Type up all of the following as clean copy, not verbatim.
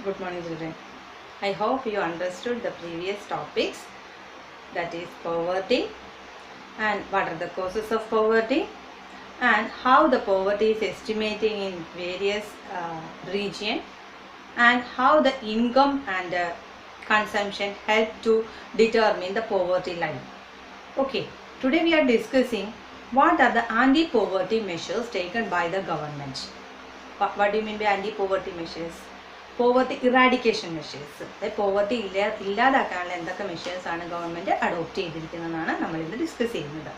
Good morning, children. I hope you understood the previous topics, that is poverty and what are the causes of poverty and how the poverty is estimating in various region and how the income and consumption help to determine the poverty line. Okay, today we are discussing what are the anti-poverty measures taken by the government. What do you mean by anti-poverty measures? Poverty eradication measures. Poverty ഇല്ലാതാക്കാനുള്ള എന്തൊക്കെ measures ആണ് government adopt ചെയ്തിരിക്കുന്നതെന്നാണ് നമ്മളിന്ന് discuss ചെയ്യുന്നത്.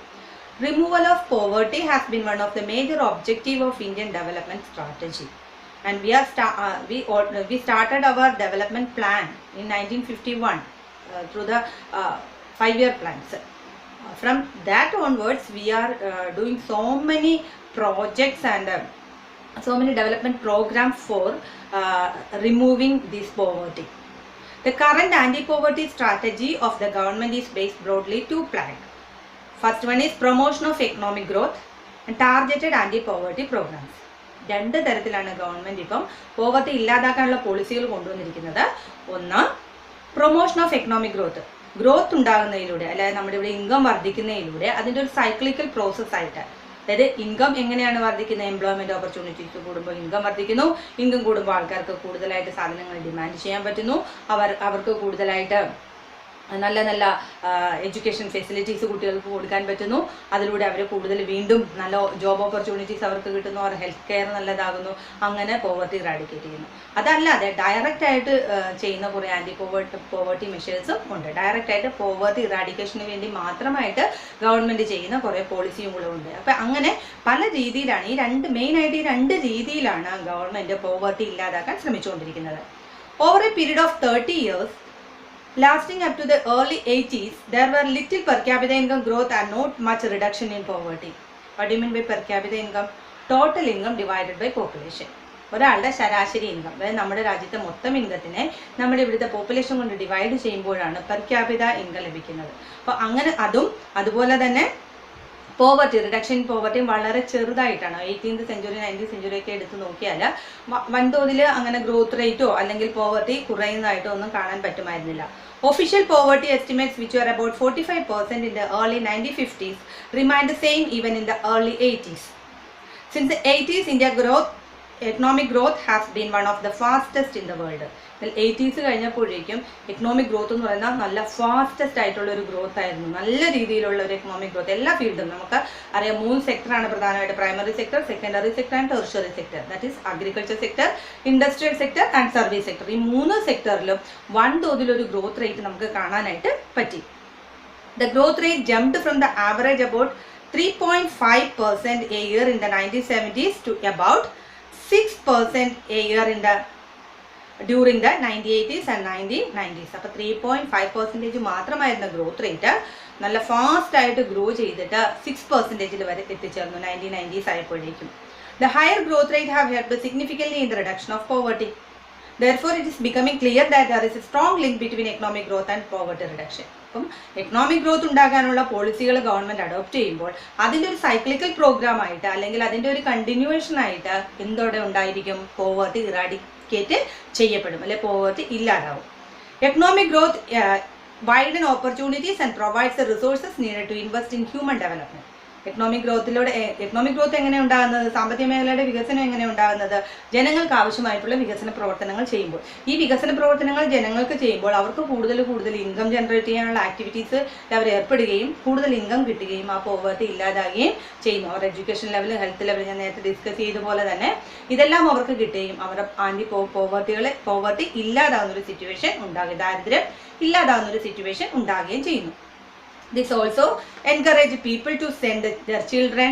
Removal of poverty has been one of the major objective of Indian development strategy. And we started our development plan in 1951 through the 5-year plans. From that onwards, we are doing so many projects and so many development programs for removing this poverty. The current anti-poverty strategy of the government is based broadly two planks. First one is promotion of economic growth and targeted anti-poverty programs. രണ്ട് തരത്തിലാണ് government ഇപ്പം poverty ഇല്ലാതാക്കാനുള്ള പോളിസികൾ കൊണ്ടുവന്നിരിക്കുന്നത്. ഒന്ന്, promotion of economic growth ഉണ്ടാകുന്നതിലൂടെ, അതായത് നമ്മുടെ ഇവിടെ income വർദ്ധിക്കുന്നതിലൂടെ അതിൻ്റെ ഒരു സൈക്ലിക്കൽ പ്രോസസ്സായിട്ട്, അതായത് ഇൻകം എങ്ങനെയാണ് വർദ്ധിക്കുന്നത്? എംപ്ലോയ്മെൻറ്റ് ഓപ്പർച്യൂണിറ്റീസ് കൂടുമ്പോൾ ഇൻകം വർദ്ധിക്കുന്നു. ഇൻകം കൂടുമ്പോൾ ആൾക്കാർക്ക് കൂടുതലായിട്ട് സാധനങ്ങൾ ഡിമാൻഡ് ചെയ്യാൻ പറ്റുന്നു. അവർക്ക് കൂടുതലായിട്ട് നല്ല നല്ല എഡ്യൂക്കേഷൻ ഫെസിലിറ്റീസ് കുട്ടികൾക്ക് കൊടുക്കാൻ പറ്റുന്നു. അതിലൂടെ അവർ കൂടുതൽ വീണ്ടും നല്ല ജോബ് ഓപ്പർച്യൂണിറ്റീസ് അവർക്ക് കിട്ടുന്നു. അവർ ഹെൽത്ത് കെയർ നല്ലതാകുന്നു. അങ്ങനെ പോവർട്ടി ഇറാഡിക്കേറ്റ് ചെയ്യുന്നു. അതല്ലാതെ ഡയറക്റ്റ് ആയിട്ട് ചെയ്യുന്ന കുറേ പോവർട്ടി മെഷേഴ്സും ഉണ്ട്. ഡയറക്റ്റ് ആയിട്ട് പോവർട്ടി ഇറാഡിക്കേഷന് വേണ്ടി മാത്രമായിട്ട് ഗവൺമെൻറ് ചെയ്യുന്ന കുറേ പോളിസിയും കൂടെ ഉണ്ട്. അപ്പം അങ്ങനെ പല രീതിയിലാണ് മെയിനായിട്ട് ഈ രണ്ട് രീതിയിലാണ് ഗവൺമെൻറ് പോവർട്ടി ഇല്ലാതാക്കാൻ ശ്രമിച്ചുകൊണ്ടിരിക്കുന്നത്. Over a period of 30 years lasting up to the early 80s, there were little per capita income growth and not much reduction in poverty. What do you mean by per capita income? Total income divided by population. ഒരാളുടെ ശരാശരി income, അതായത് നമ്മുടെ രാജ്യത്തെ മൊത്തം ഇൻകത്തിനെ നമ്മുടെ ഇവിടുത്തെ population കൊണ്ട് divide ചെയ്യുമ്പോഴാണ് പെർ ക്യാപിറ്റ ഇൻകം ലഭിക്കുന്നത്. അപ്പോൾ അങ്ങനെ അതുപോലെ തന്നെ പോവർട്ടി, റിഡക്ഷൻ ഇൻ പോവർട്ടിയും വളരെ ചെറുതായിട്ടാണ്. 18th century 19th century ഒക്കെ എടുത്ത് നോക്കിയാൽ വൻതോതിൽ അങ്ങനെ ഗ്രോത്ത് റേറ്റോ അല്ലെങ്കിൽ പോവർട്ടി കുറയുന്നതായിട്ടോ ഒന്നും കാണാൻ പറ്റുമായിരുന്നില്ല. Official poverty estimates, which were about 45% in the early 1950s, remained the same even in the early 80s. Since the 80s, economic growth has been one of the fastest in the world. 80s കഴിഞ്ഞപ്പോഴേക്കും economic growth എന്ന് പറയുന്നത് നല്ല fastest ആയിട്ടുള്ള ഒരു growth ആയിരുന്നു. നല്ല രീതിയിലുള്ള ഒരു എക്കണോമിക് ഗ്രോത്ത് എല്ലാ ഫീൽഡും നമുക്ക് അറിയാം. 3 സെക്ടറാണ് പ്രധാനമായിട്ട്: primary sector, secondary sector and tertiary sector. That is agriculture sector, industrial sector and service sector. ഈ 3 സെക്ടറിലും വൻതോതിലൊരു ഗ്രോത്ത് റേറ്റ് നമുക്ക് കാണാനായിട്ട് പറ്റി. The growth rate jumped from the average about 3.5% a year in the 1970s to about 6% a year during the 1980s and 1990s. അപ്പോൾ 3.5% മാത്രമായിരുന്ന growth rate നല്ല fast ആയിട്ട് grow ചെയ്തിട്ട് 6% വരെ എത്തിച്ചേർന്നു 1990s ആയപ്പോഴേക്കും. The higher growth rate have helped significantly in the reduction of poverty. Therefore, it is becoming clear that there is a strong link between economic growth and poverty reduction. അപ്പം economic growth ഉണ്ടാകാനുള്ള പോളിസികൾ government adopt ചെയ്യുമ്പോൾ അതിൻ്റെ ഒരു cyclical programme ആയിട്ട് അല്ലെങ്കിൽ അതിൻ്റെ ഒരു continuation ആയിട്ട് എന്തോടെ ഉണ്ടായിരിക്കും? പോവർട്ടി ഇറാഡിക്കേറ്റ് ചെയ്യപ്പെടും, അല്ലെ പോവർട്ടി ഇല്ലാതാവും. Economic growth widen opportunities and provides the resources needed to invest in human development. Economic growth എങ്ങനെ ഉണ്ടാകുന്നത്? സാമ്പത്തിക മേഖലയുടെ വികസനം എങ്ങനെ ഉണ്ടാകുന്നത്? ജനങ്ങൾക്ക് ആവശ്യമായിട്ടുള്ള വികസന പ്രവർത്തനങ്ങൾ ചെയ്യുമ്പോൾ. ഈ വികസന പ്രവർത്തനങ്ങൾ ജനങ്ങൾക്ക് ചെയ്യുമ്പോൾ അവർക്ക് കൂടുതൽ ഇൻകം ജനറേറ്റ് ചെയ്യാനുള്ള ആക്ടിവിറ്റീസ് അവർ ഏർപ്പെടുകയും കൂടുതൽ ഇൻകം കിട്ടുകയും ആ പോവർട്ടി ഇല്ലാതാകുകയും ചെയ്യുന്നു. അവർ എഡ്യൂക്കേഷൻ ലെവൽ, ഹെൽത്ത് ലെവൽ, ഞാൻ നേരത്തെ ഡിസ്കസ് ചെയ്തതുപോലെ തന്നെ ഇതെല്ലാം അവർക്ക് കിട്ടുകയും അവരുടെ പോവർട്ടി ഇല്ലാതാകുന്ന ഒരു സിറ്റുവേഷൻ ഉണ്ടാകും, ദാരിദ്ര്യം ഇല്ലാതാകുന്ന ഒരു സിറ്റുവേഷൻ ഉണ്ടാകുകയും ചെയ്യുന്നു. This also encouraged people to send their children,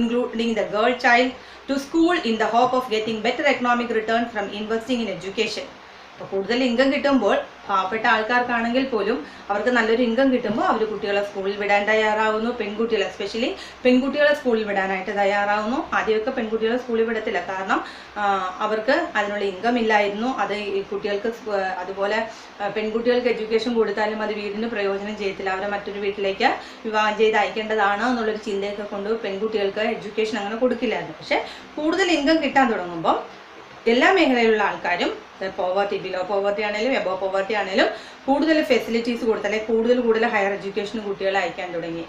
including the girl child, to school in the hope of getting better economic return from investing in education. അപ്പോൾ കൂടുതൽ ഇൻകം കിട്ടുമ്പോൾ പാവപ്പെട്ട ആൾക്കാർക്കാണെങ്കിൽ പോലും അവർക്ക് നല്ലൊരു ഇൻകം കിട്ടുമ്പോൾ അവർ കുട്ടികളെ സ്കൂളിൽ വിടാൻ തയ്യാറാവുന്നു. പെൺകുട്ടികളെ, എസ്പെഷ്യലി പെൺകുട്ടികളെ സ്കൂളിൽ വിടാനായിട്ട് തയ്യാറാവുന്നു. ആദ്യമൊക്കെ പെൺകുട്ടികളെ സ്കൂളിൽ വിടത്തില്ല, കാരണം അവർക്ക് അതിനുള്ള ഇൻകം ഇല്ലായിരുന്നു. അത് ഈ കുട്ടികൾക്ക് അതുപോലെ പെൺകുട്ടികൾക്ക് എഡ്യൂക്കേഷൻ കൊടുത്താലും അത് വീടിന് പ്രയോജനം ചെയ്യത്തില്ല. അവരെ മറ്റൊരു വീട്ടിലേക്ക് വിവാഹം ചെയ്ത് അയക്കേണ്ടതാണ് എന്നുള്ളൊരു ചിന്തയൊക്കെ കൊണ്ട് പെൺകുട്ടികൾക്ക് എഡ്യൂക്കേഷൻ അങ്ങനെ കൊടുക്കില്ലായിരുന്നു. പക്ഷേ കൂടുതൽ ഇൻകം കിട്ടാൻ തുടങ്ങുമ്പോൾ എല്ലാ മേഖലയിലുള്ള ആൾക്കാരും പോവർട്ടി, ബിലോ പോവർട്ടി ആണെങ്കിലും എബോ പോവർട്ടി ആണെങ്കിലും കൂടുതൽ ഫെസിലിറ്റീസ് കൊടുത്ത് അല്ലെങ്കിൽ കൂടുതൽ ഹയർ എഡ്യൂക്കേഷൻ കുട്ടികളെ അയക്കാൻ തുടങ്ങി.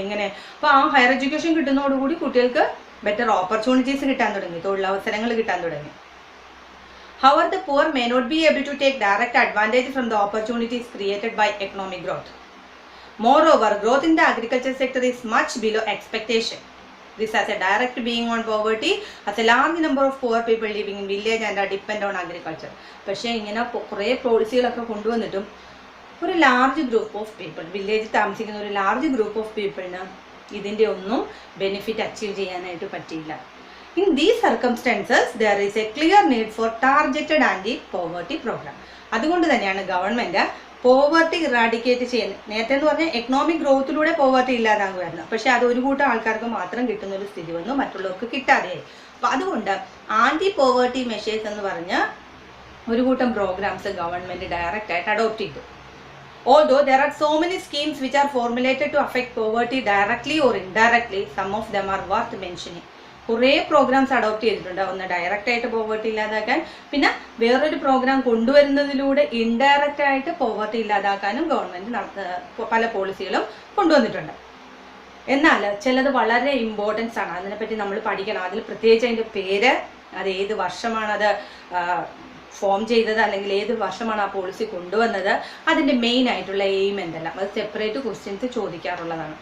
എങ്ങനെ? അപ്പോൾ ആ ഹയർ എഡ്യൂക്കേഷൻ കിട്ടുന്നതോടുകൂടി കുട്ടികൾക്ക് ബെറ്റർ ഓപ്പർച്യൂണിറ്റീസ് കിട്ടാൻ തുടങ്ങി, തൊഴിലവസരങ്ങൾ കിട്ടാൻ തുടങ്ങി. However, the poor may not be able to take direct advantage from the opportunities created by economic growth. Moreover, growth in the agriculture sector is much below expectation. This has a direct being on poverty, as a large number of poor people living in village and are dependent on agriculture. പക്ഷേ ഇങ്ങനെ കുറേ പോളിസികളൊക്കെ കൊണ്ടുവന്നിട്ടും ഒരു large group of people, വില്ലേജിൽ താമസിക്കുന്ന ഒരു large group of പീപ്പിളിന് ഇതിൻ്റെ ഒന്നും benefit achieve ചെയ്യാനായിട്ട് പറ്റിയില്ല. In these circumstances, there is a clear need for targeted anti-poverty program. അതുകൊണ്ട് തന്നെയാണ് ഗവൺമെൻറ് പോവർട്ടി ഇറാഡിക്കേറ്റ് ചെയ്യുന്നത്. നേരത്തെ എന്ന് പറഞ്ഞാൽ എക്കണോമിക് ഗ്രോത്തിലൂടെ പോവർട്ടി ഇല്ലാതാകുമായിരുന്നു. പക്ഷേ അത് ഒരു കൂട്ടം ആൾക്കാർക്ക് മാത്രം കിട്ടുന്ന ഒരു സ്ഥിതി വന്നു, മറ്റുള്ളവർക്ക് കിട്ടാതെയായി. അപ്പം അതുകൊണ്ട് ആൻറ്റി പോവർട്ടി മെഷേഴ്സ് എന്ന് പറഞ്ഞ ഒരു കൂട്ടം പ്രോഗ്രാംസ് ഗവൺമെൻറ് ഡയറക്റ്റ് ആയിട്ട് അഡോപ്റ്റ് ചെയ്തു. Although there are so many schemes which are formulated to affect poverty directly or indirectly, some of them are worth mentioning. കുറേ പ്രോഗ്രാംസ് അഡോപ്റ്റ് ചെയ്തിട്ടുണ്ട്. ഒന്ന് ഡയറക്റ്റ് ആയിട്ട് പോവർട്ടി ഇല്ലാതാക്കാൻ, പിന്നെ വേറൊരു പ്രോഗ്രാം കൊണ്ടുവരുന്നതിലൂടെ ഇൻഡയറക്റ്റ് ആയിട്ട് പോവർട്ടി ഇല്ലാതാക്കാനും ഗവൺമെൻറ് പല പോളിസികളും കൊണ്ടുവന്നിട്ടുണ്ട്. എന്നാൽ ചിലത് വളരെ ഇമ്പോർട്ടൻസ് ആണ്, അതിനെപ്പറ്റി നമ്മൾ പഠിക്കണം. അതിൽ പ്രത്യേകിച്ച് അതിൻ്റെ പേര്, അത് ഏത് വർഷമാണത് ഫോം ചെയ്തത്, അല്ലെങ്കിൽ ഏത് വർഷമാണ് ആ പോളിസി കൊണ്ടുവന്നത്, അതിൻ്റെ മെയിൻ ആയിട്ടുള്ള എയിം എന്തെല്ലാം, അത് സെപ്പറേറ്റ് ക്വസ്റ്റ്യൻസ് ചോദിക്കാറുള്ളതാണ്.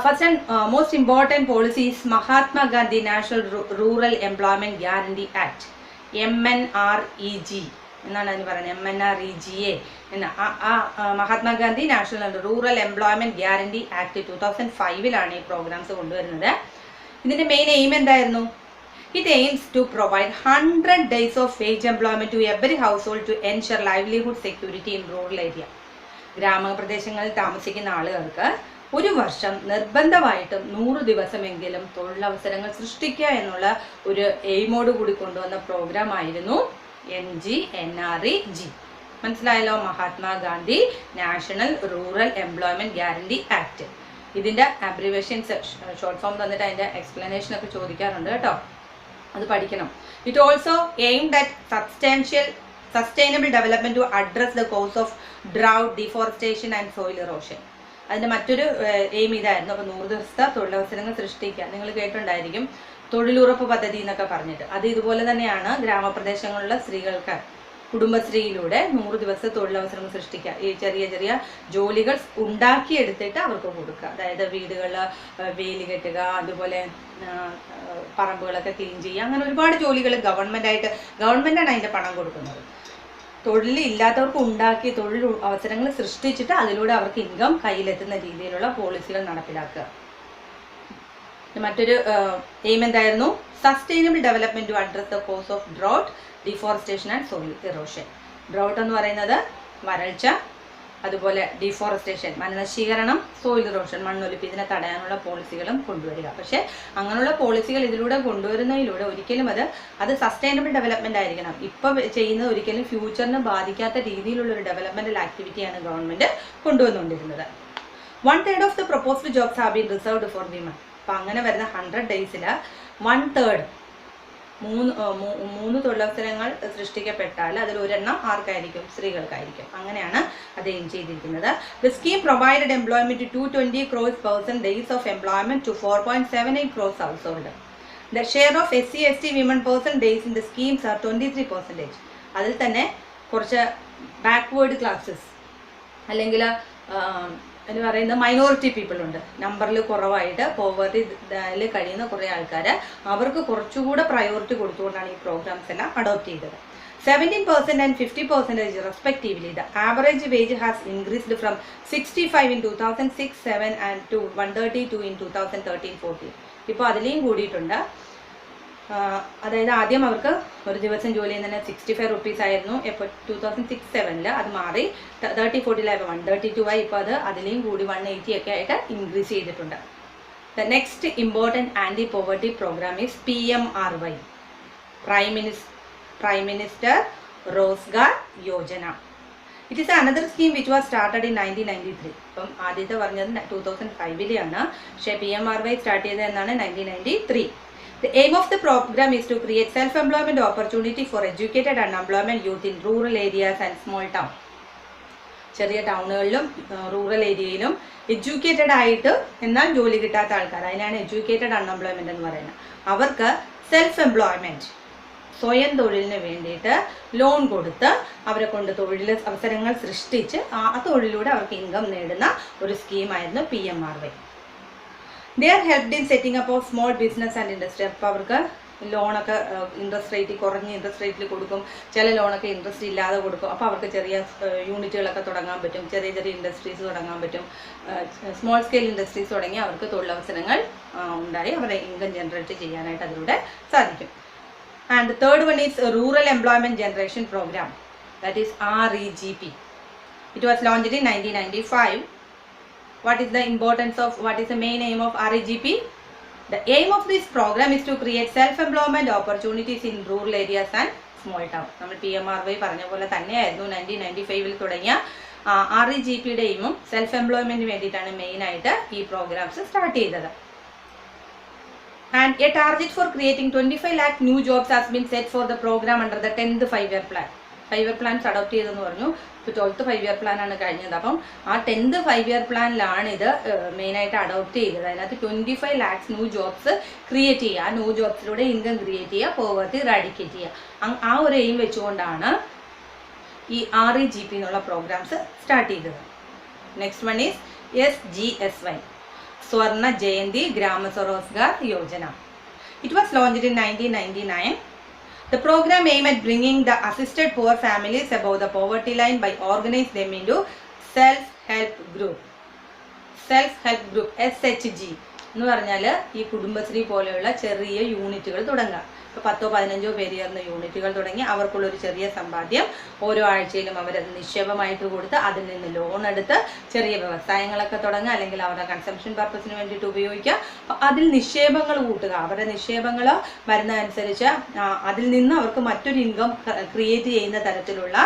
First and most important policy is Mahatma Gandhi National Rural Employment Guarantee Act, MNREG എന്നാണ് അതിന് പറയുന്നത്, MNREGA എന്ന Mahatma Gandhi national rural employment guarantee act 2005 ഈ പ്രോഗ്രാംസ് കൊണ്ടുവരുന്നത്. ഇതിന്റെ മെയിൻ എയിം എന്തായിരുന്നു? It aims to provide 100 days of wage employment to every household to ensure livelihood security in rural area. ഗ്രാമപ്രദേശങ്ങളിൽ താമസിക്കുന്ന ആളുകൾക്ക് ഒരു വർഷം നിർബന്ധമായിട്ടും 100 ദിവസമെങ്കിലും തൊഴിലവസരങ്ങൾ സൃഷ്ടിക്കുക എന്നുള്ള ഒരു എയിമോട് കൂടി കൊണ്ടുവന്ന പ്രോഗ്രാം ആയിരുന്നു MGNREG. മനസ്സിലായല്ലോ? Mahatma Gandhi national rural employment guarantee act. ഇതിന്റെ അബ്രിവേഷൻസ് ഷോർട്ട് ഫോം തന്നിട്ട് അതിന്റെ എക്സ്പ്ലനേഷൻ ഒക്കെ ചോദിക്കാറുണ്ട് കേട്ടോ, അത് പഠിക്കണം. It also aimed at sustainable development to address the cause of drought, deforestation and soil erosion. അതിൻ്റെ മറ്റൊരു എയിം ഇതായിരുന്നു. അപ്പോൾ 100 ദിവസത്തെ തൊഴിലവസരങ്ങൾ സൃഷ്ടിക്കുക. നിങ്ങൾ കേട്ടിട്ടുണ്ടായിരിക്കും തൊഴിലുറപ്പ് പദ്ധതി എന്നൊക്കെ പറഞ്ഞിട്ട്. അത് ഇതുപോലെ തന്നെയാണ് ഗ്രാമപ്രദേശങ്ങളിലുള്ള സ്ത്രീകൾക്ക് കുടുംബശ്രീയിലൂടെ 100 ദിവസത്തെ തൊഴിലവസരങ്ങൾ സൃഷ്ടിക്കുക. ഈ ചെറിയ ജോലികൾ ഉണ്ടാക്കിയെടുത്തിട്ട് അവർക്ക് കൊടുക്കുക. അതായത് വീടുകൾ വേലി കെട്ടുക, അതുപോലെ പറമ്പുകളൊക്കെ ക്ലീൻ ചെയ്യുക, അങ്ങനെ ഒരുപാട് ജോലികൾ ഗവൺമെൻറ്റാണ് അതിൻ്റെ പണം കൊടുക്കുന്നത്. തൊഴിലില്ലാത്തവർക്ക് ഉണ്ടാക്കി തൊഴിൽ അവസരങ്ങൾ സൃഷ്ടിച്ചിട്ട് അതിലൂടെ അവർക്ക് ഇൻകം കയ്യിലെത്തുന്ന രീതിയിലുള്ള പോളിസികൾ നടപ്പിലാക്കുക. മറ്റൊരു എയിം എന്തായിരുന്നു? Sustainable development to address the cause of drought, deforestation and soil erosion. Drought എന്ന് പറയുന്നത് വരൾച്ച, അതുപോലെ ഡിഫോറസ്റ്റേഷൻ വനനശീകരണം, സോയിൽ ഇറോഷൻ മണ്ണൊലിപ്പ്, ഇതിനെ തടയാനുള്ള പോളിസികളും കൊണ്ടുവരിക. പക്ഷേ അങ്ങനെയുള്ള പോളിസികൾ ഇതിലൂടെ കൊണ്ടുവരുന്നതിലൂടെ ഒരിക്കലും അത് സസ്റ്റൈനബിൾ ഡെവലപ്മെന്റ് ആയിരിക്കണം. ഇപ്പം ചെയ്യുന്നത് ഒരിക്കലും ഫ്യൂച്ചറിനെ ബാധിക്കാത്ത രീതിയിലുള്ള ഒരു ഡെവലപ്മെന്റൽ ആക്ടിവിറ്റിയാണ് ഗവൺമെന്റ് കൊണ്ടുവന്നുകൊണ്ടിരുന്നത്. 1/3 of the proposed jobs have been reserved for women. അപ്പം അങ്ങനെ വരുന്ന 100 ഡേയ്സിൽ 1/3 മൂന്ന് തൊഴിലവസരങ്ങൾ സൃഷ്ടിക്കപ്പെട്ടാൽ അതിൽ ഒരെണ്ണം ആർക്കായിരിക്കും? സ്ത്രീകൾക്കായിരിക്കും. അങ്ങനെയാണ് അത് എയിം ചെയ്തിരിക്കുന്നത്. The scheme provided employment to 220 crore person days of employment to 4.78 crores household. The share of SC/ST women person days in the schemes are 23%. അതിൽ തന്നെ കുറച്ച് ബാക്ക്വേർഡ് ക്ലാസ്സസ് അല്ലെങ്കിൽ എന്ന് പറയുന്ന മൈനോറിറ്റി പീപ്പിൾ ഉണ്ട്, നമ്പറിൽ കുറവായിട്ട് പോവർട്ടിയിൽ കഴിയുന്ന കുറേ ആൾക്കാർ, അവർക്ക് കുറച്ചുകൂടെ പ്രയോറിറ്റി കൊടുത്തുകൊണ്ടാണ് ഈ പ്രോഗ്രാംസ് എല്ലാം അഡോപ്റ്റ് ചെയ്തത്. 17% and 50% respectively. The average wage has increased from 65 in 2006-07 and to 132 in 2013-14. ഇപ്പോൾ അതിലേയും കൂടിയിട്ടുണ്ട്. അതായത് ആദ്യം അവർക്ക് ഒരു ദിവസം ജോലി ചെയ്യുന്നതിന് 65 rupees ആയിരുന്നു. ഇപ്പോൾ 2006-07 അത് മാറി 30-40 132 ആയി. ഇപ്പോൾ അതിലേയും കൂടി 180 ഒക്കെ ആയിട്ട് ഇൻക്രീസ് ചെയ്തിട്ടുണ്ട്. The next important anti poverty program is PMRY, prime minister Rozgar Yojana. It is another scheme which was started in 1993. ഇപ്പം ആദ്യത്തെ പറഞ്ഞത് 2005 പക്ഷേ PMRY സ്റ്റാർട്ട് ചെയ്തത് എന്നാണ് 1993. The aim of the program is to create self-employment opportunity for educated and unemployed youth in rural areas and small towns. ചെറിയ ടൗണുകളിലും rural ഏരിയയിലും educated ആയിട്ട് എന്നാൽ ജോലി കിട്ടാത്ത ആൾക്കാർ, അതിനാണ് എഡ്യൂക്കേറ്റഡ് അൺഎംപ്ലോയ്മെന്റ് എന്ന് പറയുന്നത്. അവർക്ക് സെൽഫ് എംപ്ലോയ്മെന്റ്, സ്വയം തൊഴിലിന് വേണ്ടിയിട്ട് ലോൺ കൊടുത്ത് അവരെ കൊണ്ട് തൊഴിൽ അവസരങ്ങൾ സൃഷ്ടിച്ച് ആ തൊഴിലിലൂടെ അവർക്ക് ഇൻകം നേടുന്ന ഒരു സ്കീമായിരുന്നു PMRY. They are helped in setting up of small business and industry. അപ്പോൾ അവർക്ക് ലോണൊക്കെ ഇൻട്രസ്റ്റ് റേറ്റ്, കുറഞ്ഞ ഇൻട്രസ്റ്റ് റേറ്റിൽ കൊടുക്കും, ചില ലോണൊക്കെ ഇൻട്രസ്റ്റ് ഇല്ലാതെ കൊടുക്കും. അപ്പോൾ അവർക്ക് ചെറിയ യൂണിറ്റുകളൊക്കെ തുടങ്ങാൻ പറ്റും, ചെറിയ ചെറിയ ഇൻഡസ്ട്രീസ് തുടങ്ങാൻ പറ്റും. സ്മോൾ സ്കെയിൽ ഇൻഡസ്ട്രീസ് തുടങ്ങി അവർക്ക് തൊഴിലവസരങ്ങൾ ഉണ്ടായി അവരെ ഇൻകം ജനറേറ്റ് ചെയ്യാനായിട്ട് അതിലൂടെ സാധിക്കും. And the third one is Rural Employment Generation Program, that is REGP. It was launched in 1995. What is the importance of, what is the main aim of REGP? The aim of this program is to create self-employment opportunities in rural areas and small town. നമ്മൾ PMRY പറഞ്ഞ പോലെ തന്നെയായിരുന്നു 1995 തുടങ്ങിയ REGPയുടെ എയിമും self എംപ്ലോയ്മെന്റിന് വേണ്ടിയിട്ടാണ് മെയിനായിട്ട് ഈ programmes start ചെയ്തത്. And a target for creating 25 lakh new jobs has been set for the program under the 10th 5-year plan. 5-year plans adopt ചെയ്തെന്ന് പറഞ്ഞു. ഇപ്പോൾ 12th 5-year plan ആണ് കഴിഞ്ഞത്. അപ്പം ആ 10th 5-year പ്ലാനിലാണ് ഇത് മെയിനായിട്ട് അഡോപ്റ്റ് ചെയ്തത്. അതിനകത്ത് 25 lakhs ന്യൂ ജോബ്സ് ക്രിയേറ്റ് ചെയ്യുക, ആ ന്യൂ ജോബ്സിലൂടെ ഇൻകം ക്രിയേറ്റ് ചെയ്യുക, പോവർട്ടി റാഡിക്കേറ്റ് ചെയ്യുക. ആ ഒരു എയിം വെച്ചുകൊണ്ടാണ് ഈ REGP എന്നുള്ള പ്രോഗ്രാംസ് സ്റ്റാർട്ട് ചെയ്തത്. Next one is SGSY, Swarna Jayanti Gram Swarozgar Yojana. It was launched in 1999. The program aimed at bringing the assisted poor families above the poverty line by organizing them into self-help group. Self-help group, SHG എന്ന് പറഞ്ഞാൽ ഈ കുടുംബശ്രീ പോലെയുള്ള ചെറിയ യൂണിറ്റുകൾ തുടങ്ങുക. ഇപ്പോൾ 10-15 പേര് ചേർന്ന യൂണിറ്റുകൾ തുടങ്ങി അവർക്കുള്ളൊരു ചെറിയ സമ്പാദ്യം ഓരോ ആഴ്ചയിലും അവർ നിക്ഷേപമായിട്ട് കൊടുത്ത് അതിൽ നിന്ന് ലോൺ എടുത്ത് ചെറിയ വ്യവസായങ്ങളൊക്കെ തുടങ്ങുക, അല്ലെങ്കിൽ അവരുടെ കൺസംഷൻ പർപ്പസിന് വേണ്ടിയിട്ട് ഉപയോഗിക്കുക. അപ്പോൾ അതിൽ നിക്ഷേപങ്ങൾ കൂട്ടുക, അവരുടെ നിക്ഷേപങ്ങൾ വരുന്നതനുസരിച്ച് അതിൽ നിന്ന് അവർക്ക് മറ്റൊരു ഇൻകം ക്രിയേറ്റ് ചെയ്യുന്ന തരത്തിലുള്ള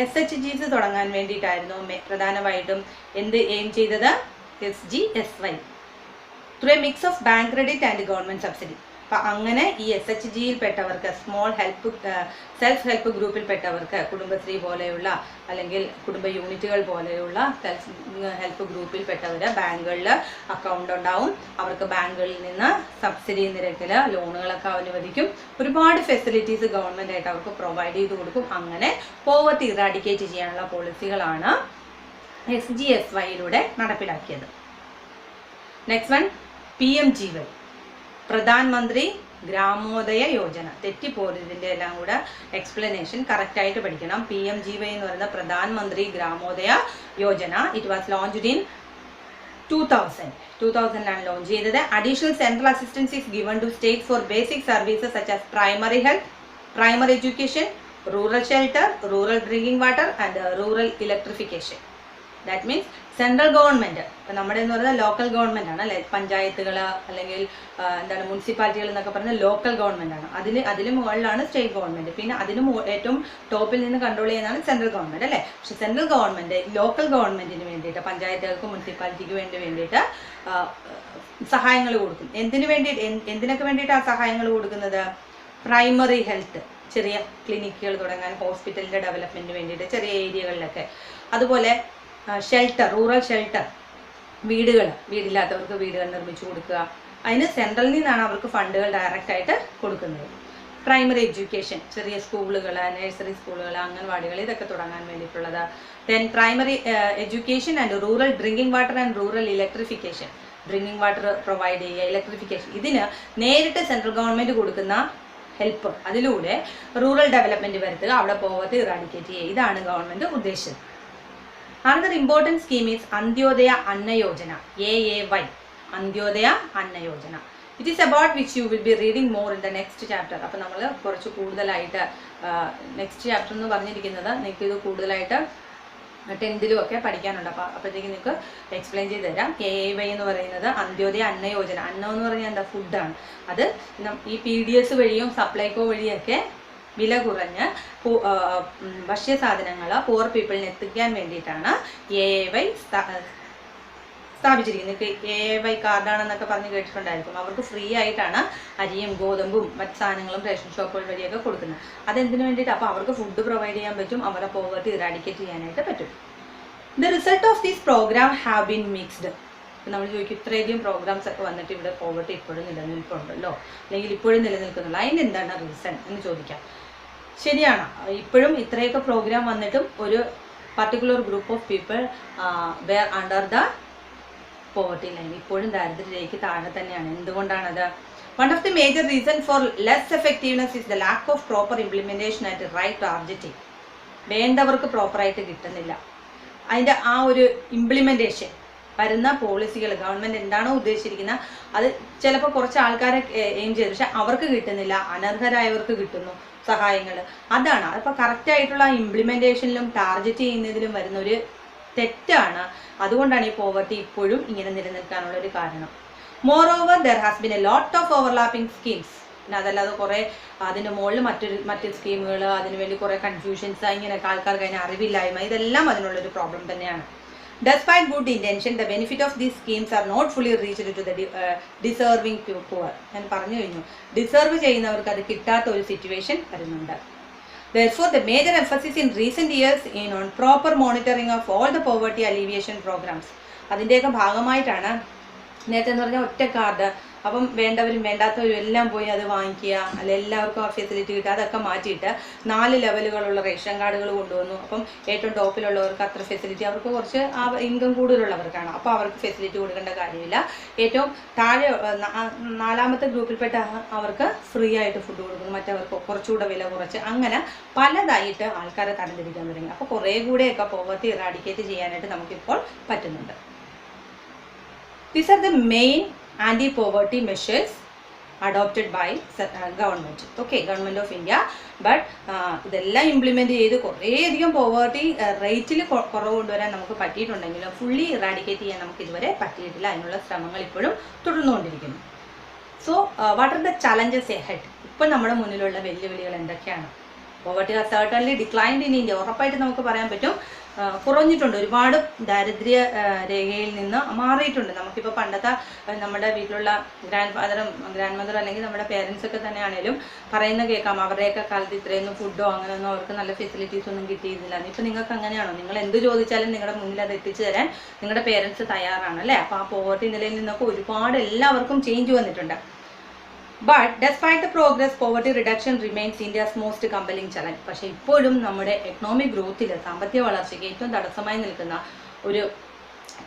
SHGs തുടങ്ങാൻ വേണ്ടിയിട്ടായിരുന്നു പ്രധാനമായിട്ടും എന്ത് എയിം ചെയ്തത്? SGSY. Through A mix of bank credit and government subsidy. അപ്പം അങ്ങനെ ഈ SHGയിൽ പെട്ടവർക്ക്, സെൽഫ് ഹെൽപ്പ് ഗ്രൂപ്പിൽ പെട്ടവർക്ക്, കുടുംബശ്രീ പോലെയുള്ള അല്ലെങ്കിൽ കുടുംബ യൂണിറ്റുകൾ പോലെയുള്ള സെൽഫ് ഹെൽപ്പ് ഗ്രൂപ്പിൽ പെട്ടവർ ബാങ്കുകളിൽ അക്കൗണ്ട് ഉണ്ടാവും. അവർക്ക് ബാങ്കുകളിൽ നിന്ന് സബ്സിഡി നിരക്കിൽ ലോണുകളൊക്കെ അനുവദിക്കും. ഒരുപാട് ഫെസിലിറ്റീസ് ഗവൺമെൻറ് ആയിട്ട് അവർക്ക് പ്രൊവൈഡ് ചെയ്ത് കൊടുക്കും. അങ്ങനെ പോവർട്ടി ഇറാഡിക്കേറ്റ് ചെയ്യാനുള്ള പോളിസികളാണ് SGSYയിലൂടെ നടപ്പിലാക്കിയത്. Next one PMGY, Pradhan Mantri Gramodaya Yojana. തെറ്റിപ്പോരും, ഇതിൻ്റെ എല്ലാം കൂടെ എക്സ്പ്ലനേഷൻ കറക്റ്റായിട്ട് പഠിക്കണം. PMGY എന്ന് പറയുന്ന Pradhan Mantri Gramodaya Yojana. It was launched in 2000 launch ചെയ്തത്. Additional central assistance is given to state for basic services such as primary health, primary education, rural shelter, rural drinking water and rural electrification. That means central government, ഇപ്പം നമ്മുടെ എന്ന് പറയുന്നത് local government ആണ് അല്ലെ, പഞ്ചായത്തുകൾ അല്ലെങ്കിൽ എന്താണ് മുനിസിപ്പാലിറ്റികൾ എന്നൊക്കെ പറയുന്നത് ലോക്കൽ ഗവൺമെൻറ് ആണ്. അതിന് മുകളിലാണ് സ്റ്റേറ്റ് ഗവൺമെൻറ്, പിന്നെ അതിന് ഏറ്റവും ടോപ്പിൽ നിന്ന് കൺട്രോൾ ചെയ്യുന്നതാണ് സെൻട്രൽ ഗവൺമെൻറ് അല്ലേ. പക്ഷെ സെൻട്രൽ ഗവൺമെൻറ് ലോക്കൽ ഗവൺമെൻറ്റിന് വേണ്ടിയിട്ട്, പഞ്ചായത്തുകൾക്കും മുനിസിപ്പാലിറ്റിക്ക് വേണ്ടിയിട്ട് സഹായങ്ങൾ കൊടുക്കും. എന്തിനൊക്കെ വേണ്ടിയിട്ട് ആ സഹായങ്ങൾ കൊടുക്കുന്നത്? പ്രൈമറി ഹെൽത്ത്, ചെറിയ ക്ലിനിക്കുകൾ തുടങ്ങാൻ, ഹോസ്പിറ്റലിൻ്റെ ഡെവലപ്മെൻറ്റിന് വേണ്ടിയിട്ട് ചെറിയ ഏരിയകളിലൊക്കെ. അതുപോലെ ഷെൽട്ടർ, റൂറൽ ഷെൽട്ടർ, വീടില്ലാത്തവർക്ക് വീടുകൾ നിർമ്മിച്ചു കൊടുക്കുക. അതിന് സെൻട്രലിൽ നിന്നാണ് അവർക്ക് ഫണ്ടുകൾ ഡയറക്റ്റായിട്ട് കൊടുക്കുന്നത്. പ്രൈമറി എഡ്യൂക്കേഷൻ, ചെറിയ സ്കൂളുകൾ, നഴ്സറി സ്കൂളുകൾ, അംഗൻവാടികൾ, ഇതൊക്കെ തുടങ്ങാൻ വേണ്ടിയിട്ടുള്ളത്. Then primary education and rural drinking water and rural electrification. Drinking water provide ചെയ്യുക, ഇലക്ട്രിഫിക്കേഷൻ. ഇതിന് നേരിട്ട് സെൻട്രൽ ഗവൺമെൻറ് കൊടുക്കുന്ന ഹെൽപ്പ്, അതിലൂടെ റൂറൽ ഡെവലപ്മെൻറ്റ് വരുത്തുക, അവിടെ പോവർട്ടി ഇറാഡിക്കേറ്റ് ചെയ്യുക. ഇതാണ് ഗവൺമെൻറ് ഉദ്ദേശിച്ചത്. Another important scheme is Antyodaya Anna Yojana, AAY, Antyodaya Anna Yojana. It is about which you will be reading more in the next chapter. അപ്പോൾ നമ്മൾ കുറച്ച് കൂടുതലായിട്ട് നെക്സ്റ്റ് ചാപ്റ്റർ എന്ന് പറഞ്ഞിരിക്കുന്നത് നിങ്ങൾക്ക് ഇത് കൂടുതലായിട്ട് 10th ഒക്കെ പഠിക്കാനുണ്ട്. അപ്പോൾ അപ്പോഴത്തേക്ക് നിങ്ങൾക്ക് എക്സ്പ്ലെയിൻ ചെയ്ത് തരാം. AAY എന്ന് പറയുന്നത് അന്ത്യോദയ അന്ന യോജന. അന്നം എന്ന് പറഞ്ഞാൽ എന്താ? ഫുഡാണ്. അത് ഈ PDS വഴിയും സപ്ലൈകോ വഴിയൊക്കെ വില കുറഞ്ഞ് ഭക്ഷ്യസാധനങ്ങൾ പൂർ പീപ്പിളിന് എത്തിക്കാൻ വേണ്ടിയിട്ടാണ് AAY സ്ഥാപിച്ചിരിക്കുന്നത്. AY കാർഡാണെന്നൊക്കെ പറഞ്ഞ് കേട്ടിട്ടുണ്ടായിരിക്കും. അവർക്ക് ഫ്രീ ആയിട്ടാണ് അരിയും ഗോതമ്പും മറ്റ് സാധനങ്ങളും റേഷൻ ഷോപ്പുകൾ വഴിയൊക്കെ കൊടുക്കുന്നത്. അതെന്തിനു വേണ്ടിയിട്ട്? അപ്പോൾ അവർക്ക് ഫുഡ് പ്രൊവൈഡ് ചെയ്യാൻ പറ്റും, അവരുടെ പോവർട്ടി ഇറാഡിക്കേറ്റ് ചെയ്യാനായിട്ട് പറ്റും. The result of these program have been mixed. നമ്മൾ ചോദിക്കും, ഇത്രയധികം പ്രോഗ്രാംസ് ഒക്കെ വന്നിട്ട് ഇവിടെ പോവർട്ടി ഇപ്പോഴും നിലനിൽക്കുന്നുണ്ടല്ലോ, അല്ലെങ്കിൽ ഇപ്പോഴും നിലനിൽക്കുന്നുള്ളൂ, അതിന് എന്താണ് റീസൺ എന്ന് ചോദിക്കാം. ശരിയാണ്, ഇപ്പോഴും ഇത്രയൊക്കെ പ്രോഗ്രാം വന്നിട്ടും ഒരു particular group of people were under the poverty line, ഇപ്പോഴും ദാരിദ്ര്യരേഖയ്ക്ക് താഴെ തന്നെയാണ്. എന്തുകൊണ്ടാണത്? One of the major reason for less effectiveness is the lack of proper implementation and right targeting. വേണ്ടവർക്ക് പ്രോപ്പറായിട്ട് കിട്ടുന്നില്ല. അതിൻ്റെ ആ ഒരു ഇംപ്ലിമെന്റേഷൻ, വരുന്ന പോളിസികൾ ഗവൺമെൻറ് എന്താണോ ഉദ്ദേശിച്ചിരിക്കുന്നത് അത് ചിലപ്പോൾ കുറച്ച് ആൾക്കാരെ എയിം ചെയ്തു, പക്ഷെ അവർക്ക് കിട്ടുന്നില്ല, അനർഹരായവർക്ക് കിട്ടുന്നു സഹായങ്ങൾ. അതാണ് അപ്പോൾ കറക്റ്റായിട്ടുള്ള ഇംപ്ലിമെൻറ്റേഷനിലും ടാർഗറ്റ് ചെയ്യുന്നതിലും വരുന്ന ഒരു തെറ്റാണ്. അതുകൊണ്ടാണ് ഈ പോവർട്ടി ഇപ്പോഴും ഇങ്ങനെ നിലനിൽക്കാനുള്ള ഒരു കാരണം. Moreover there has been a lot of overlapping schemes. പിന്നെ അതല്ലാതെ കുറേ അതിൻ്റെ മുകളിൽ മറ്റ് സ്കീമുകൾ, അതിനുവേണ്ടി കുറേ കൺഫ്യൂഷൻസ്, ഇങ്ങനെയൊക്കെ ആൾക്കാർക്ക് അതിന് അറിവില്ലായ്മ, ഇതെല്ലാം അതിനുള്ളൊരു പ്രോബ്ലം തന്നെയാണ്. Despite good intention, the benefit of these schemes are not fully reached to the deserving poor. ഞാൻ പറഞ്ഞു കഴിഞ്ഞു, ഡിസർവ് ചെയ്യുന്നവർക്ക് അത് കിട്ടാത്ത ഒരു സിറ്റുവേഷൻ വരുന്നുണ്ട്. Therefore, the major emphasis in recent years is on proper monitoring of all the poverty alleviation programs. അതിൻ്റെയൊക്കെ ഭാഗമായിട്ടാണ് നേരത്തെ എന്ന് പറഞ്ഞാൽ ഒറ്റ കാർഡ്, അപ്പം വേണ്ടവരും വേണ്ടാത്തവരും എല്ലാം പോയി അത് വാങ്ങിക്കുക, അല്ല എല്ലാവർക്കും ആ ഫെസിലിറ്റി കിട്ടുക, അതൊക്കെ മാറ്റിയിട്ട് 4 ലെവലുകളുള്ള റേഷൻ കാർഡുകൾ കൊണ്ടുവന്നു. അപ്പം ഏറ്റവും ടോപ്പിലുള്ളവർക്ക് അത്ര ഫെസിലിറ്റി, അവർക്ക് കുറച്ച് ഇൻകം കൂടുതലുള്ളവർക്കാണ്, അപ്പോൾ അവർക്ക് ഫെസിലിറ്റി കൊടുക്കേണ്ട കാര്യമില്ല. ഏറ്റവും താഴെ 4ാമത്തെ ഗ്രൂപ്പിൽപ്പെട്ട അവർക്ക് ഫ്രീ ആയിട്ട് ഫുഡ് കൊടുക്കുന്നു, മറ്റവർക്ക് കുറച്ചുകൂടെ വില കുറച്ച്, അങ്ങനെ പലതായിട്ട് ആൾക്കാരെ തരംതിരിക്കാൻ തുടങ്ങി. അപ്പോൾ കുറേ കൂടെയൊക്കെ പോവർട്ടി ഇറാഡിക്കേറ്റ് ചെയ്യാനായിട്ട് നമുക്കിപ്പോൾ പറ്റുന്നുണ്ട്. These are the main anti-poverty measures adopted by government. Okay, government of India. But ഇതെല്ലാം ഇംപ്ലിമെൻറ്റ് ചെയ്ത് കുറേയധികം പോവർട്ടി റേറ്റിൽ കുറവ് കൊണ്ടുവരാൻ നമുക്ക് പറ്റിയിട്ടുണ്ടെങ്കിലും ഫുള്ളി ഇറാഡിക്കേറ്റ് ചെയ്യാൻ നമുക്ക് ഇതുവരെ പറ്റിയിട്ടില്ല. അതിനുള്ള ശ്രമങ്ങൾ ഇപ്പോഴും തുടർന്നുകൊണ്ടിരിക്കുന്നു. So what are the challenges ahead? ഇപ്പോൾ നമ്മുടെ മുന്നിലുള്ള വെല്ലുവിളികൾ എന്തൊക്കെയാണ്? Poverty has certainly declined in India. ഉറപ്പായിട്ട് നമുക്ക് പറയാൻ പറ്റും, കുറഞ്ഞിട്ടുണ്ട്. ഒരുപാട് ദാരിദ്ര്യ രേഖയിൽ നിന്ന് മാറിയിട്ടുണ്ട്. നമുക്കിപ്പോൾ പണ്ടത്തെ നമ്മുടെ വീട്ടിലുള്ള ഗ്രാൻഡ് മദർ അല്ലെങ്കിൽ നമ്മുടെ പേരൻസ് ഒക്കെ തന്നെയാണേലും പറയുന്ന കേൾക്കാം, അവരുടെയൊക്കെ കാലത്ത് ഇത്രയൊന്നും ഫുഡോ അങ്ങനെയൊന്നും അവർക്ക് നല്ല ഫെസിലിറ്റീസ് ഒന്നും കിട്ടിയിരുന്നില്ല. ഇപ്പം നിങ്ങൾക്ക് അങ്ങനെയാണോ? നിങ്ങൾ എന്ത് ചോദിച്ചാലും നിങ്ങളുടെ മുന്നിൽ അത് എത്തിച്ചു തരാൻ നിങ്ങളുടെ പേരൻസ് തയ്യാറാണ് അല്ലേ? അപ്പോൾ ആ പോവർട്ടി നിലയിൽ നിന്നൊക്കെ ഒരുപാട് എല്ലാവർക്കും ചേഞ്ച് വന്നിട്ടുണ്ട്. But despite the progress, poverty reduction remains India's most compelling challenge. പക്ഷേ ഇപ്പോഴും നമ്മുടെ എക്കണോമിക് ഗ്രോത്തിൽ, സാമ്പത്തിക വളർച്ചയ്ക്ക് ഏറ്റവും തടസ്സമായി നിൽക്കുന്ന ഒരു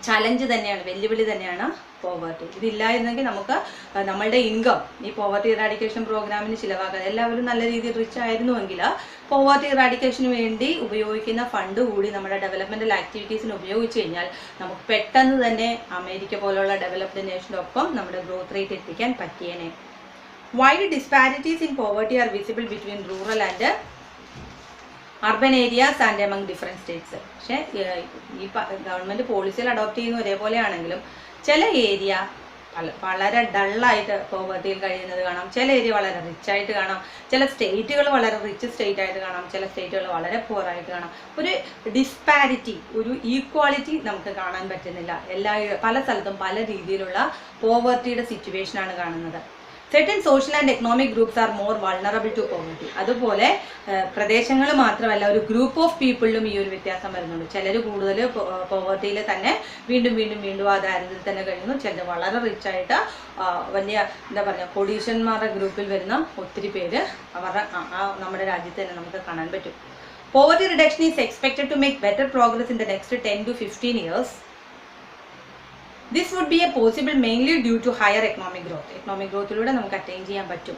ചലഞ്ച് തന്നെയാണ്, വെല്ലുവിളി തന്നെയാണ് പോവർട്ടി. ഇതില്ലായിരുന്നെങ്കിൽ നമുക്ക് നമ്മളുടെ ഇൻകം ഈ പോവർട്ടി ഇറാഡിക്കേഷൻ പ്രോഗ്രാമിന് ചിലവാക്കാൻ, എല്ലാവരും നല്ല രീതിയിൽ റിച്ച് ആയിരുന്നുവെങ്കിൽ പോവർട്ടി ഇറാഡിക്കേഷന് വേണ്ടി ഉപയോഗിക്കുന്ന ഫണ്ട് കൂടി നമ്മുടെ ഡെവലപ്മെൻറ്റൽ ആക്ടിവിറ്റീസിന് ഉപയോഗിച്ച് കഴിഞ്ഞാൽ നമുക്ക് പെട്ടെന്ന് തന്നെ അമേരിക്ക പോലുള്ള ഡെവലപ്ഡ് നേഷൻ്റെ ഒപ്പം നമ്മുടെ ഗ്രോത്ത് റേറ്റ് എത്തിക്കാൻ പറ്റിയേനെ. Wide disparities in poverty are visible between rural and urban areas and among different states. പക്ഷേ ഈ ഗവൺമെൻറ് പോളിസികൾ അഡോപ്റ്റ് ചെയ്യുന്ന ഒരേപോലെയാണെങ്കിലും ചില ഏരിയ വളരെ ഡള്ളായിട്ട് പോവർട്ടിയിൽ കഴിയുന്നത് കാണാം, ചില ഏരിയ വളരെ റിച്ചായിട്ട് കാണാം, ചില സ്റ്റേറ്റുകൾ വളരെ റിച്ച് സ്റ്റേറ്റ് ആയിട്ട് കാണാം, ചില സ്റ്റേറ്റുകൾ വളരെ പുവറായിട്ട് കാണാം. ഒരു ഡിസ്പാരിറ്റി, ഒരു ഈക്വാളിറ്റി നമുക്ക് കാണാൻ പറ്റുന്നില്ല. പല സ്ഥലത്തും പല രീതിയിലുള്ള പോവർട്ടിയുടെ സിറ്റുവേഷനാണ് കാണുന്നത്. Certain social and economic groups are more vulnerable to poverty. അതുപോലെ പ്രദേശങ്ങൾ മാത്രമല്ല, ഒരു ഗ്രൂപ്പ് ഓഫ് പീപ്പിളിലും ഈ ഒരു വ്യത്യാസം വരുന്നുണ്ട്. ചിലർ കൂടുതൽ പോവർട്ടിയിൽ തന്നെ വീണ്ടും ആ ദാരിദ്ര്യത്തിൽ തന്നെ കഴിയുന്നു. ചിലർ വളരെ റിച്ചായിട്ട് വലിയ എന്താ പറയുക കോടീശ്വരന്മാരുടെ ഗ്രൂപ്പിൽ വരുന്ന ഒത്തിരി പേര് അവരുടെ നമ്മുടെ രാജ്യത്ത് തന്നെ നമുക്ക് കാണാൻ പറ്റും. Poverty reduction is expected to make better progress in the next 10 to 15 years. This would be a possible mainly due to higher economic growth. Economic growthിലൂടെ നമുക്ക് അറ്റൈൻ ചെയ്യാൻ പറ്റും,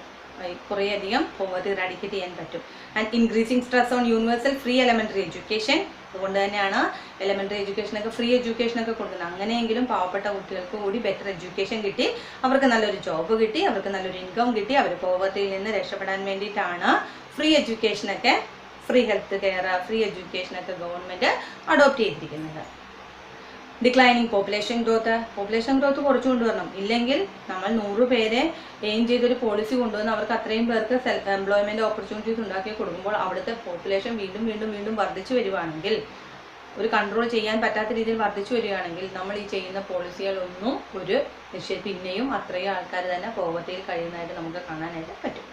കുറേയധികം പോവർട്ടി ഇറാഡിക്കേറ്റ് ചെയ്യാൻ പറ്റും. And increasing stress on universal free elementary education. അതുകൊണ്ട് തന്നെയാണ് elementary എഡ്യൂക്കേഷനൊക്കെ free എഡ്യൂക്കേഷനൊക്കെ കൊടുക്കുന്നത്. അങ്ങനെയെങ്കിലും പാവപ്പെട്ട കുട്ടികൾക്ക് കൂടി ബെറ്റർ എഡ്യൂക്കേഷൻ കിട്ടി, അവർക്ക് നല്ലൊരു ജോബ് കിട്ടി, അവർക്ക് നല്ലൊരു ഇൻകം കിട്ടി, അവർ പോവർട്ടിയിൽ നിന്ന് രക്ഷപ്പെടാൻ വേണ്ടിയിട്ടാണ് ഫ്രീ എഡ്യൂക്കേഷനൊക്കെ, ഫ്രീ ഹെൽത്ത് കെയർ, ഫ്രീ എഡ്യൂക്കേഷനൊക്കെ ഗവൺമെൻറ് അഡോപ്റ്റ് ചെയ്തിരിക്കുന്നത്. ഡിക്ലൈനിങ് പോപ്പുലേഷൻ ഗ്രോത്ത് കുറച്ചു കൊണ്ടുവരണം. ഇല്ലെങ്കിൽ നമ്മൾ 100 പേരെ എയിം ചെയ്തൊരു പോളിസി കൊണ്ടുവന്ന് അവർക്ക് അത്രയും പേർക്ക് സെൽഫ് എംപ്ലോയ്മെൻറ്റ് ഓപ്പർച്യൂണിറ്റീസ് ഉണ്ടാക്കി കൊടുക്കുമ്പോൾ അവിടുത്തെ പോപ്പുലേഷൻ വീണ്ടും വർദ്ധിച്ചു വരുവാണെങ്കിൽ ഒരു കൺട്രോൾ ചെയ്യാൻ പറ്റാത്ത രീതിയിൽ വർദ്ധിച്ചു വരികയാണെങ്കിൽ നമ്മൾ ഈ ചെയ്യുന്ന പോളിസികളൊന്നും ഒരു പിന്നെയും അത്രയും ആൾക്കാർ തന്നെ പോവർട്ടിയിൽ കഴിയുന്നതായിട്ട് നമുക്ക് കാണാനായിട്ട് പറ്റും.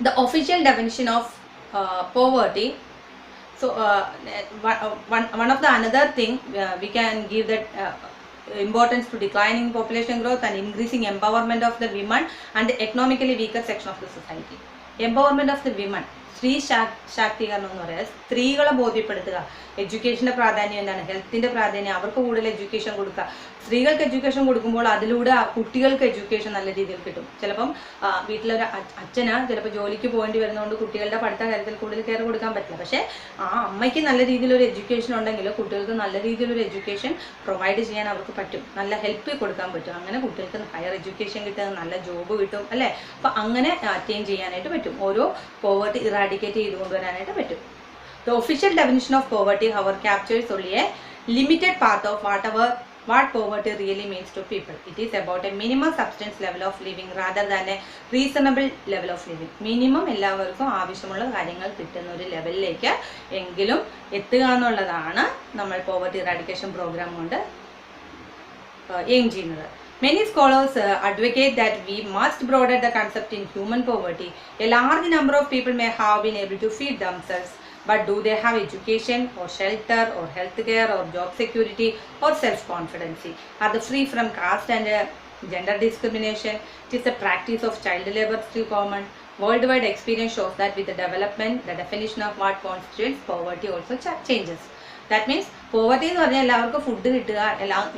The official definition of poverty. So one of the another thing we can give that importance to declining population growth and increasing empowerment of the women and the economically weaker section of the society. Empowerment of the women, സ്ത്രീ ശാക്തീകരണം എന്ന് പറയുക, സ്ത്രീകളെ ബോധ്യപ്പെടുത്തുക, എഡ്യൂക്കേഷൻ്റെ പ്രാധാന്യം എന്താണ്, ഹെൽത്തിൻ്റെ പ്രാധാന്യം, അവർക്ക് കൂടുതൽ എഡ്യൂക്കേഷൻ കൊടുക്കുക. സ്ത്രീകൾക്ക് എഡ്യൂക്കേഷൻ കൊടുക്കുമ്പോൾ അതിലൂടെ കുട്ടികൾക്ക് എഡ്യൂക്കേഷൻ നല്ല രീതിയിൽ കിട്ടും. ചിലപ്പം വീട്ടിലൊരു അച്ഛന് ചിലപ്പോൾ ജോലിക്ക് പോകേണ്ടി വരുന്നതുകൊണ്ട് കുട്ടികളുടെ പഠിത്ത കാര്യത്തിൽ കൂടുതൽ കെയർ കൊടുക്കാൻ പറ്റില്ല. പക്ഷേ ആ അമ്മയ്ക്ക് നല്ല രീതിയിലൊരു എഡ്യൂക്കേഷൻ ഉണ്ടെങ്കിൽ കുട്ടികൾക്ക് നല്ല രീതിയിലൊരു എഡ്യൂക്കേഷൻ പ്രൊവൈഡ് ചെയ്യാൻ അവർക്ക് പറ്റും, നല്ല ഹെൽപ്പ് കൊടുക്കാൻ പറ്റും. അങ്ങനെ കുട്ടികൾക്ക് ഹയർ എഡ്യൂക്കേഷൻ കിട്ടും, നല്ല ജോബ് കിട്ടും അല്ലേ. അപ്പം അങ്ങനെ അറ്റൈൻ ചെയ്യാനായിട്ട് പറ്റും, ഓരോ പോവർട്ടി ഇറാഡിക്കേറ്റ് ചെയ്തുകൊണ്ടുവരാനായിട്ട് പറ്റും. The official definition of poverty, however, captures only a limited part of what poverty really means to people. It is about a minimum substance level of living rather than a reasonable level of living. Minimum എല്ലാവർക്കും ആവശ്യമുള്ള കാര്യങ്ങൾ കിട്ടുന്ന ഒരു ലെവലിലേക്ക് എങ്കിലും എത്തുക എന്നുള്ളതാണ് നമ്മൾ പോവർട്ടി ഇറാഡിക്കേഷൻ പ്രോഗ്രാം കൊണ്ട് എയിം ചെയ്യുന്നത്. Many scholars advocate that we must broaden the concept in human poverty. A large number of people may have been able to feed themselves, but do they have education or shelter or health care or job security or self-confidence? Are they free from caste and gender discrimination? It is the practice of child labor still common. Worldwide experience shows that with the development, the definition of what constitutes poverty also changes. That means poverty എന്ന് പറഞ്ഞാൽ എല്ലാവർക്കും food കിട്ടുക,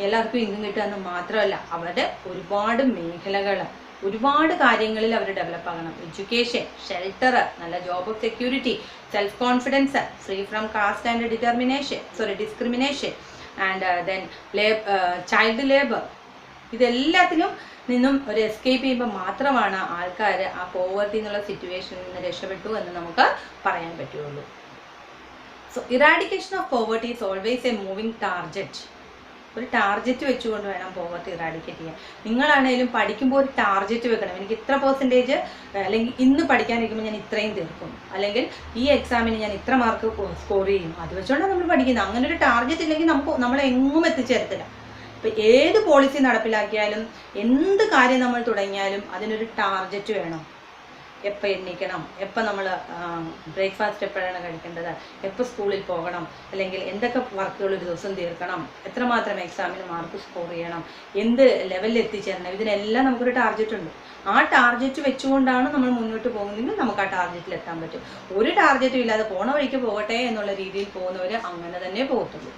എല്ലാവർക്കും income കിട്ടുക എന്ന് മാത്രമല്ല, അവരുടെ ഒരുപാട് മേഖലകൾ, ഒരുപാട് കാര്യങ്ങളിൽ അവർ ഡെവലപ്പ് ആകണം. എഡ്യൂക്കേഷൻ, ഷെൽട്ടർ, നല്ല job of security, self confidence, free from caste and discrimination and then child labour, ഇതെല്ലാത്തിനും നിന്നും ഒരു എസ്കേപ്പ് ചെയ്യുമ്പോൾ മാത്രമാണ് ആൾക്കാർ ആ പോവർട്ടി എന്നുള്ള സിറ്റുവേഷനിൽ നിന്ന് രക്ഷപ്പെട്ടു എന്ന് നമുക്ക് പറയാൻ പറ്റുള്ളൂ. So eradication of poverty is always a moving target. ഒരു ടാർജറ്റ് വെച്ചുകൊണ്ട് വേണം പോവർട്ടി ഇറാഡിക്കേറ്റ് ചെയ്യാൻ. നിങ്ങളാണെങ്കിലും പഠിക്കുമ്പോൾ ഒരു ടാർജറ്റ് വെക്കണം. എനിക്ക് ഇത്ര പെർസെൻറ്റേജ്, അല്ലെങ്കിൽ ഇന്ന് പഠിക്കാനിരിക്കുമ്പോൾ ഞാൻ ഇത്രയും തീർക്കും, അല്ലെങ്കിൽ ഈ എക്സാമിന് ഞാൻ ഇത്ര മാർക്ക് സ്കോർ ചെയ്യും, അത് വെച്ചുകൊണ്ടാണ് നമ്മൾ പഠിക്കുന്നത്. അങ്ങനെ ഒരു ടാർജറ്റ് ഇല്ലെങ്കിൽ നമ്മളെ എങ്ങും എത്തിച്ചേരത്തില്ല. ഇപ്പം ഏത് പോളിസി നടപ്പിലാക്കിയാലും എന്ത് കാര്യം നമ്മൾ തുടങ്ങിയാലും അതിനൊരു ടാർജറ്റ് വേണം. എപ്പോൾ എണ്ണിക്കണം, എപ്പോൾ നമ്മൾ ബ്രേക്ക്ഫാസ്റ്റ് എപ്പോഴാണ് കഴിക്കേണ്ടത്, എപ്പോൾ സ്കൂളിൽ പോകണം, അല്ലെങ്കിൽ എന്തൊക്കെ വർക്കുകൾ ഒരു ദിവസം തീർക്കണം, എത്രമാത്രം എക്സാമിന് മാർക്ക് സ്കോർ ചെയ്യണം, എന്ത് ലെവലിൽ എത്തിച്ചേരണം, ഇതിനെല്ലാം നമുക്കൊരു ടാർജറ്റ് ഉണ്ട്. ആ ടാർജറ്റ് വെച്ചുകൊണ്ടാണ് നമ്മൾ മുന്നോട്ട് പോകുന്നതെങ്കിൽ നമുക്ക് ആ ടാർജറ്റിൽ എത്താൻ പറ്റും. ഒരു ടാർജറ്റും ഇല്ലാതെ പോണ വഴിക്ക് പോകട്ടെ എന്നുള്ള രീതിയിൽ പോകുന്നവർ അങ്ങനെ തന്നെ പോകത്തുള്ളൂ.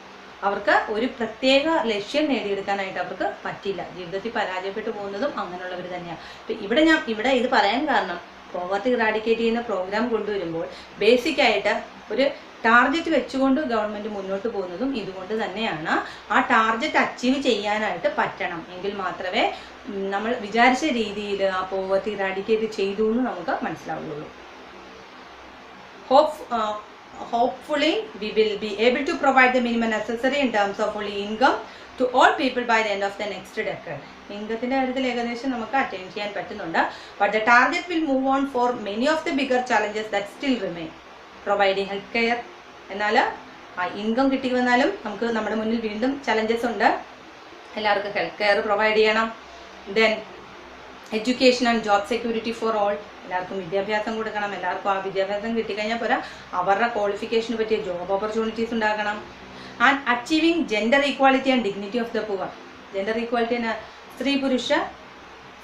അവർക്ക് ഒരു പ്രത്യേക ലക്ഷ്യം നേടിയെടുക്കാനായിട്ട് അവർക്ക് പറ്റില്ല. ജീവിതത്തിൽ പരാജയപ്പെട്ടു പോകുന്നതും അങ്ങനെയുള്ളവർ തന്നെയാണ്. ഇപ്പം ഇവിടെ ഇത് പറയാൻ കാരണം, പോവർട്ടി ഇറാഡിക്കേറ്റ് ചെയ്യുന്ന പ്രോഗ്രാം കൊണ്ടുവരുമ്പോൾ ബേസിക്കായിട്ട് ഒരു ടാർജറ്റ് വെച്ചുകൊണ്ട് ഗവൺമെൻറ് മുന്നോട്ട് പോകുന്നതും ഇതുകൊണ്ട് തന്നെയാണ്. ആ ടാർജറ്റ് അച്ചീവ് ചെയ്യാനായിട്ട് പറ്റണം, എങ്കിൽ മാത്രമേ നമ്മൾ വിചാരിച്ച രീതിയിൽ ആ പോവർട്ടി ഇറാഡിക്കേറ്റ് ചെയ്തു എന്ന് നമുക്ക് മനസ്സിലാവുള്ളൂ. Hopefully we will be able to provide the minimum necessary in terms of only income to all people by the end of the next decade. ഇൻകത്തിൻ്റെ കാര്യത്തിൽ ഏകദേശം നമുക്ക് അറ്റൈൻ ചെയ്യാൻ പറ്റുന്നുണ്ട്. But the target will move on for many of the bigger challenges that still remain. Providing health care, എന്നാൽ ആ income കിട്ടി വന്നാലും നമുക്ക് നമ്മുടെ മുന്നിൽ വീണ്ടും ചലഞ്ചസ് ഉണ്ട്. എല്ലാവർക്കും ഹെൽത്ത് കെയർ പ്രൊവൈഡ് ചെയ്യണം. Then education and job security for all, എല്ലാവർക്കും വിദ്യാഭ്യാസം കൊടുക്കണം. എല്ലാവർക്കും ആ വിദ്യാഭ്യാസം കിട്ടിക്കഴിഞ്ഞാൽ പോരാ, അവരുടെ ക്വാളിഫിക്കേഷന് പറ്റിയ ജോബ് ഓപ്പർച്യൂണിറ്റീസ് ഉണ്ടാക്കണം. And achieving gender equality and dignity of the poor. Gender equality സ്ത്രീ പുരുഷ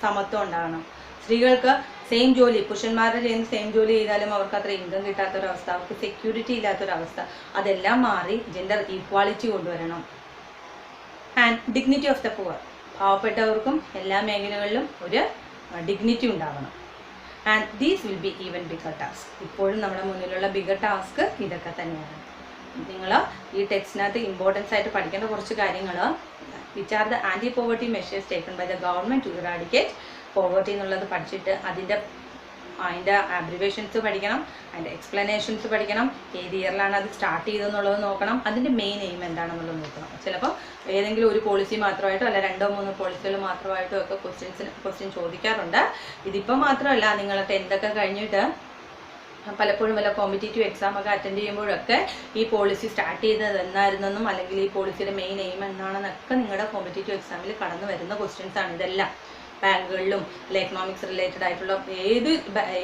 സമത്വം ഉണ്ടാകണം. സ്ത്രീകൾക്ക് സെയിം ജോലി, പുരുഷന്മാരുടെ ചെയ്യുന്ന സെയിം ജോലി ചെയ്താലും അവർക്ക് അത്ര ഇൻകം കിട്ടാത്തൊരവസ്ഥ, അവർക്ക് സെക്യൂരിറ്റി ഇല്ലാത്തൊരവസ്ഥ, അതെല്ലാം മാറി ജെൻഡർ ഈക്വാലിറ്റി കൊണ്ടുവരണം. And dignity of the poor, പാവപ്പെട്ടവർക്കും എല്ലാ മേഖലകളിലും ഒരു ഡിഗ്നിറ്റി ഉണ്ടാകണം. And these will be even bigger task. ഇപ്പോഴും നമ്മുടെ മുന്നിലുള്ള ബിഗർ ടാസ്ക് ഇതൊക്കെ തന്നെയാണ്. നിങ്ങൾ ഈ ടെക്സ്റ്റിനകത്ത് ഇമ്പോർട്ടൻസ് ആയിട്ട് പഠിക്കേണ്ട കുറച്ച് കാര്യങ്ങൾ, which are the anti poverty measures taken by the government to eradicate poverty എന്നുള്ളത് പഠിച്ചിട്ട് അതിൻ്റെ അബ്രിവേഷൻസ് പഠിക്കണം, അതിൻ്റെ എക്സ്പ്ലനേഷൻസ് പഠിക്കണം, ഏത് ഇയറിലാണ് അത് സ്റ്റാർട്ട് ചെയ്തതെന്നുള്ളത് നോക്കണം, അതിൻ്റെ മെയിൻ എയിം എന്താണെന്നുള്ളത് നോക്കണം. ചിലപ്പോൾ ഏതെങ്കിലും ഒരു പോളിസി മാത്രമായിട്ടോ അല്ല 2-3 പോളിസികൾ മാത്രമായിട്ടോ ഒക്കെ ക്വസ്റ്റ്യൻ ചോദിക്കാറുണ്ട്. ഇതിപ്പോൾ മാത്രമല്ല, നിങ്ങൾ 10th ഒക്കെ കഴിഞ്ഞിട്ട് പലപ്പോഴും വല്ല കോമ്പറ്റേറ്റീവ് എക്സാം ഒക്കെ അറ്റൻഡ് ചെയ്യുമ്പോഴൊക്കെ ഈ പോളിസി സ്റ്റാർട്ട് ചെയ്തത് എന്നായിരുന്നെന്നും അല്ലെങ്കിൽ ഈ പോളിസിയുടെ മെയിൻ എയിം എന്നാണെന്നൊക്കെ നിങ്ങളുടെ കോമ്പറ്റേറ്റീവ് എക്സാമിൽ കടന്നു വരുന്ന ക്വസ്റ്റ്യൻസ് ആണ് ഇതെല്ലാം. ബാങ്കുകളിലും അല്ലെങ്കിൽ എക്കണോമിക്സ് റിലേറ്റഡ് ആയിട്ടുള്ള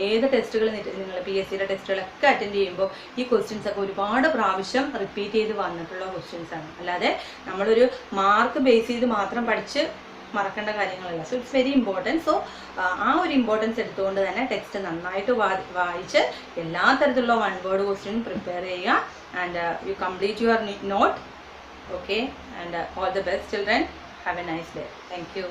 ഏത് ടെസ്റ്റുകൾ നിങ്ങൾ PSCയുടെ ടെസ്റ്റുകളൊക്കെ അറ്റൻഡ് ചെയ്യുമ്പോൾ ഈ ക്വസ്റ്റ്യൻസ് ഒക്കെ ഒരുപാട് പ്രാവശ്യം റിപ്പീറ്റ് ചെയ്ത് വന്നിട്ടുള്ള ക്വസ്റ്റ്യൻസ് ആണ്. അല്ലാതെ നമ്മളൊരു മാർക്ക് ബേസ് ചെയ്ത് മാത്രം പഠിച്ച് മറക്കേണ്ട കാര്യങ്ങളല്ല. So it's very important. So ആ ഒരു ഇമ്പോർട്ടൻസ് എടുത്തുകൊണ്ട് തന്നെ ടെക്സ്റ്റ് നന്നായിട്ട് വായിച്ച് എല്ലാ തരത്തിലുള്ള വൺ വേർഡ് ക്വസ്റ്റ്യൻ പ്രിപ്പയർ ചെയ്യുക. And you complete your note. Okay, and all the best children. Have a nice day. Thank U.